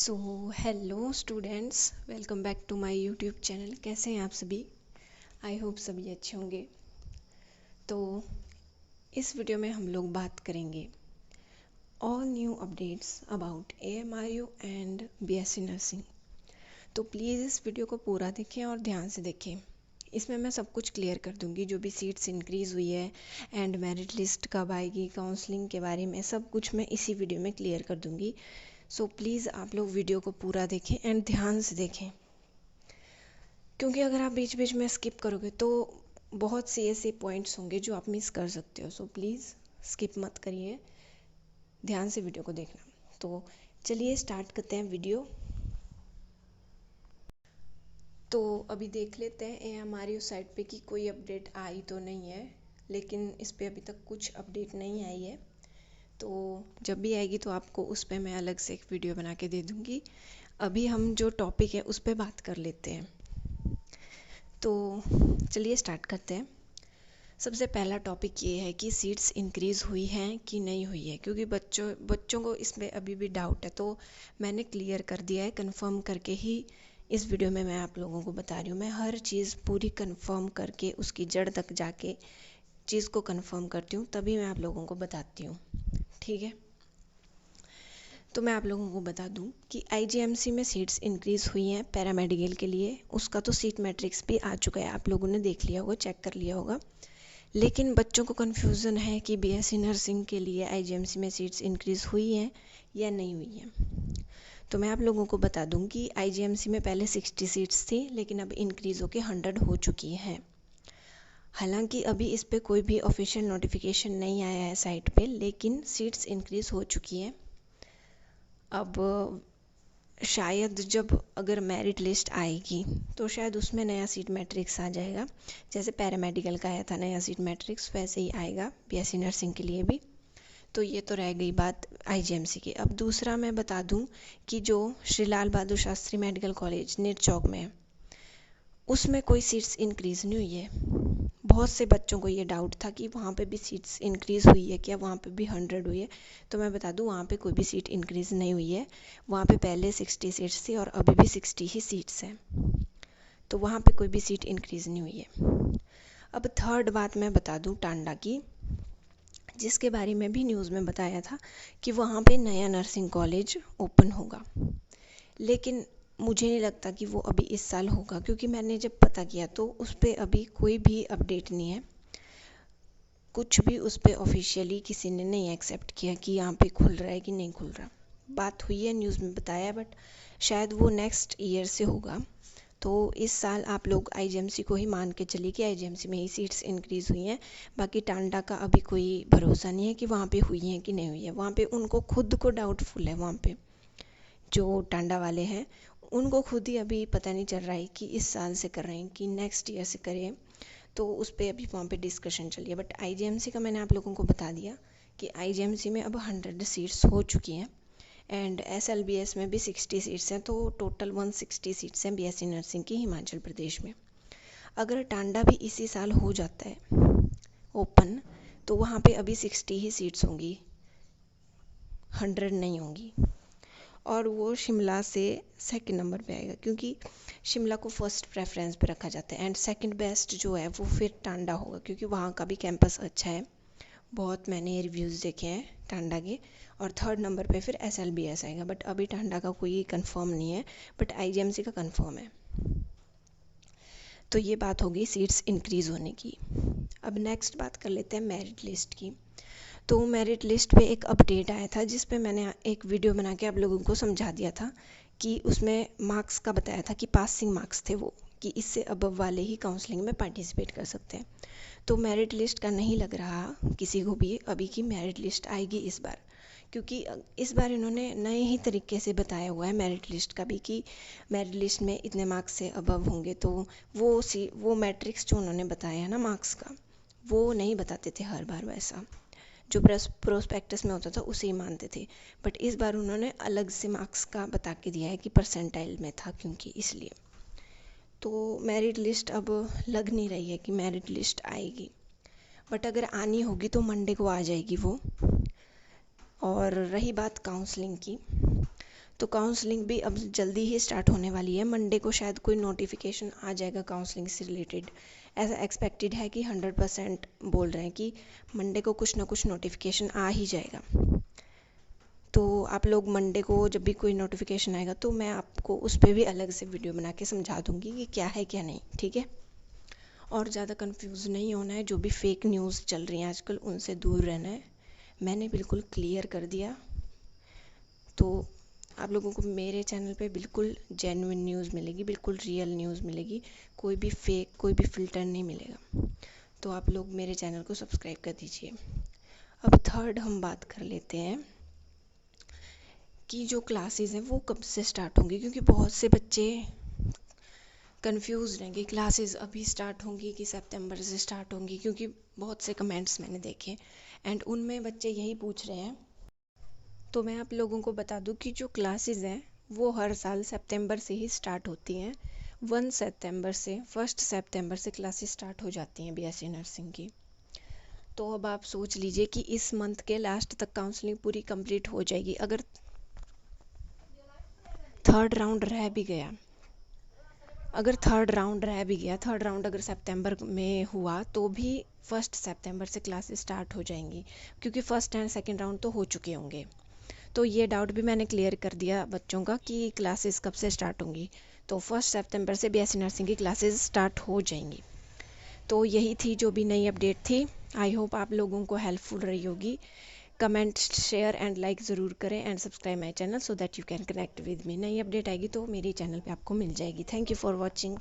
So hello students, welcome back to my YouTube channel. कैसे हैं आप सभी? आई होप सभी अच्छे होंगे। तो इस वीडियो में हम लोग बात करेंगे all new updates about AMRU and BSc nursing. तो प्लीज़ इस वीडियो को पूरा देखें और ध्यान से देखें। इसमें मैं सब कुछ क्लियर कर दूंगी, जो भी सीट्स इंक्रीज़ हुई है एंड मेरिट लिस्ट कब आएगी, काउंसलिंग के बारे में सब कुछ मैं इसी वीडियो में क्लियर कर दूंगी। सो प्लीज़ आप लोग वीडियो को पूरा देखें एंड ध्यान से देखें, क्योंकि अगर आप बीच बीच में स्किप करोगे तो बहुत से ऐसे पॉइंट्स होंगे जो आप मिस कर सकते हो। सो प्लीज़ स्किप मत करिए, ध्यान से वीडियो को देखना। तो चलिए स्टार्ट करते हैं वीडियो। तो अभी देख लेते हैं AMRU साइट पे कि कोई अपडेट आई तो नहीं है, लेकिन इस पे अभी तक कुछ अपडेट नहीं आई है। तो जब भी आएगी तो आपको उस पर मैं अलग से एक वीडियो बना के दे दूँगी। अभी हम जो टॉपिक है उस पर बात कर लेते हैं। तो चलिए स्टार्ट करते हैं। सबसे पहला टॉपिक ये है कि सीट्स इंक्रीज़ हुई हैं कि नहीं हुई है, क्योंकि बच्चों को इसमें अभी भी डाउट है। तो मैंने क्लियर कर दिया है, कंफर्म करके ही इस वीडियो में मैं आप लोगों को बता रही हूँ। मैं हर चीज़ पूरी कंफर्म करके उसकी जड़ तक जाके चीज़ को कंफर्म करती हूँ, तभी मैं आप लोगों को बताती हूँ। ठीक है, तो मैं आप लोगों को बता दूं कि IGMC में सीट्स इंक्रीज़ हुई हैं पैरामेडिकल के लिए। उसका तो सीट मैट्रिक्स भी आ चुका है, आप लोगों ने देख लिया होगा, चेक कर लिया होगा। लेकिन बच्चों को कन्फ्यूज़न है कि BSc नर्सिंग के लिए IGMC में सीट्स इंक्रीज़ हुई हैं या नहीं हुई हैं। तो मैं आप लोगों को बता दूं कि IGMC में पहले 60 सीट्स थी, लेकिन अब इंक्रीज़ होकर 100 हो चुकी हैं। हालांकि अभी इस पर कोई भी ऑफिशियल नोटिफिकेशन नहीं आया है साइट पे, लेकिन सीट्स इंक्रीज़ हो चुकी हैं। अब शायद जब अगर मेरिट लिस्ट आएगी तो शायद उसमें नया सीट मैट्रिक्स आ जाएगा। जैसे पैरामेडिकल का आया था नया सीट मैट्रिक्स, वैसे ही आएगा BSc नर्सिंग के लिए भी। तो ये तो रह गई बात IGMC की। अब दूसरा मैं बता दूं कि जो श्री लाल बहादुर शास्त्री मेडिकल कॉलेज नेर चौक में है, उसमें कोई सीट्स इंक्रीज़ नहीं हुई है। बहुत से बच्चों को ये डाउट था कि वहाँ पे भी सीट्स इंक्रीज़ हुई है क्या, वहाँ पे भी 100 हुई है। तो मैं बता दूँ, वहाँ पे कोई भी सीट इंक्रीज़ नहीं हुई है। वहाँ पे पहले 60 सीट्स थी और अभी भी 60 ही सीट्स हैं। तो वहाँ पे कोई भी सीट इंक्रीज़ नहीं हुई है। अब थर्ड बात मैं बता दूँ टांडा की, जिसके बारे में भी न्यूज़ में बताया था कि वहाँ पे नया नर्सिंग कॉलेज ओपन होगा। लेकिन मुझे नहीं लगता कि वो अभी इस साल होगा, क्योंकि मैंने जब पता किया तो उस पर अभी कोई भी अपडेट नहीं है। कुछ भी उस पर ऑफिशियली किसी ने नहीं एक्सेप्ट किया कि यहाँ पे खुल रहा है कि नहीं खुल रहा। बात हुई है, न्यूज़ में बताया, बट शायद वो नेक्स्ट ईयर से होगा। तो इस साल आप लोग IGMC को ही मान के चलिए कि IGMC में ही सीट्स इंक्रीज़ हुई हैं। बाकी टांडा का अभी कोई भरोसा नहीं है कि वहाँ पे हुई हैं कि नहीं हुई है। वहाँ पे उनको खुद को डाउटफुल है। वहाँ पे जो टांडा वाले हैं उनको खुद ही अभी पता नहीं चल रहा है कि इस साल से कर रहे हैं कि नेक्स्ट ईयर से करें। तो उस पर अभी वहाँ पे डिस्कशन चल रही है। बट IGMC का मैंने आप लोगों को बता दिया कि IGMC में अब 100 सीट्स हो चुकी हैं एंड SLBS में भी 60 सीट्स हैं। तो टोटल 160 सीट्स हैं BSc नर्सिंग की हिमाचल प्रदेश में। अगर टांडा भी इसी साल हो जाता है ओपन, तो वहाँ पे अभी 60 ही सीट्स होंगी, 100 नहीं होंगी। और वो शिमला से सेकंड नंबर पे आएगा, क्योंकि शिमला को फर्स्ट प्रेफरेंस पे रखा जाता है एंड सेकंड बेस्ट जो है वो फिर टांडा होगा, क्योंकि वहाँ का भी कैंपस अच्छा है। बहुत मैंने रिव्यूज़ देखे हैं टांडा के। और थर्ड नंबर पे फिर SLBS आएगा। बट अभी टांडा का कोई कंफर्म नहीं है, बट IGMC का कंफर्म है। तो ये बात होगी सीट्स इंक्रीज़ होने की। अब नेक्स्ट बात कर लेते हैं मेरिट लिस्ट की। तो मेरिट लिस्ट पे एक अपडेट आया था, जिस पे मैंने एक वीडियो बना के आप लोगों को समझा दिया था कि उसमें मार्क्स का बताया था कि पासिंग मार्क्स थे वो, कि इससे अबव वाले ही काउंसलिंग में पार्टिसिपेट कर सकते हैं। तो मेरिट लिस्ट का नहीं लग रहा किसी को भी अभी की मेरिट लिस्ट आएगी इस बार, क्योंकि इस बार इन्होंने नए ही तरीके से बताया हुआ है मेरिट लिस्ट का भी, कि मेरिट लिस्ट में इतने मार्क्स से अबव होंगे। तो वो मैट्रिक्स जो उन्होंने बताया है ना मार्क्स का, वो नहीं बताते थे हर बार वैसा। जो प्रोस्पेक्टस में होता था उसे ही मानते थे। बट इस बार उन्होंने अलग से मार्क्स का बता के दिया है कि परसेंटाइल में था, क्योंकि इसलिए। तो मेरिट लिस्ट अब लग नहीं रही है कि मेरिट लिस्ट आएगी, बट अगर आनी होगी तो मंडे को आ जाएगी वो। और रही बात काउंसलिंग की, तो काउंसलिंग भी अब जल्दी ही स्टार्ट होने वाली है। मंडे को शायद कोई नोटिफिकेशन आ जाएगा काउंसलिंग से रिलेटेड। ऐसा एक्सपेक्टेड है कि 100% बोल रहे हैं कि मंडे को कुछ ना कुछ नोटिफिकेशन आ ही जाएगा। तो आप लोग मंडे को जब भी कोई नोटिफिकेशन आएगा तो मैं आपको उस पर भी अलग से वीडियो बना के समझा दूँगी कि क्या है क्या नहीं, ठीक है। और ज़्यादा कंफ्यूज नहीं होना है। जो भी फेक न्यूज़ चल रही हैं आजकल उनसे दूर रहना है। मैंने बिल्कुल क्लियर कर दिया। तो आप लोगों को मेरे चैनल पे बिल्कुल जेन्युइन न्यूज़ मिलेगी, बिल्कुल रियल न्यूज़ मिलेगी। कोई भी फेक, कोई भी फ़िल्टर नहीं मिलेगा। तो आप लोग मेरे चैनल को सब्सक्राइब कर दीजिए। अब थर्ड हम बात कर लेते हैं कि जो क्लासेस हैं वो कब से स्टार्ट होंगी, क्योंकि बहुत से बच्चे कंफ्यूज रहेंगे क्लासेस अभी स्टार्ट होंगी कि सितंबर से स्टार्ट होंगी, क्योंकि बहुत से कमेंट्स मैंने देखे एंड उनमें बच्चे यही पूछ रहे हैं। तो मैं आप लोगों को बता दूं कि जो क्लासेस हैं वो हर साल सितंबर से ही स्टार्ट होती हैं। 1 सितंबर से क्लासेस स्टार्ट हो जाती हैं बीएससी नर्सिंग की। तो अब आप सोच लीजिए कि इस मंथ के लास्ट तक काउंसलिंग पूरी कंप्लीट हो जाएगी। अगर थर्ड राउंड रह भी गया थर्ड राउंड अगर सितंबर में हुआ तो भी 1 सितंबर से क्लासेस स्टार्ट हो जाएंगी, क्योंकि फर्स्ट एंड सेकंड राउंड तो हो चुके होंगे। तो ये डाउट भी मैंने क्लियर कर दिया बच्चों का कि क्लासेस कब से स्टार्ट होंगी। तो 1 सितंबर से बीएससी नर्सिंग की क्लासेस स्टार्ट हो जाएंगी। तो यही थी जो भी नई अपडेट थी। आई होप आप लोगों को हेल्पफुल रही होगी। कमेंट, शेयर एंड लाइक ज़रूर करें and subscribe my channel so that you can connect with me. नई अपडेट आएगी तो मेरी चैनल पे आपको मिल जाएगी। Thank you for watching.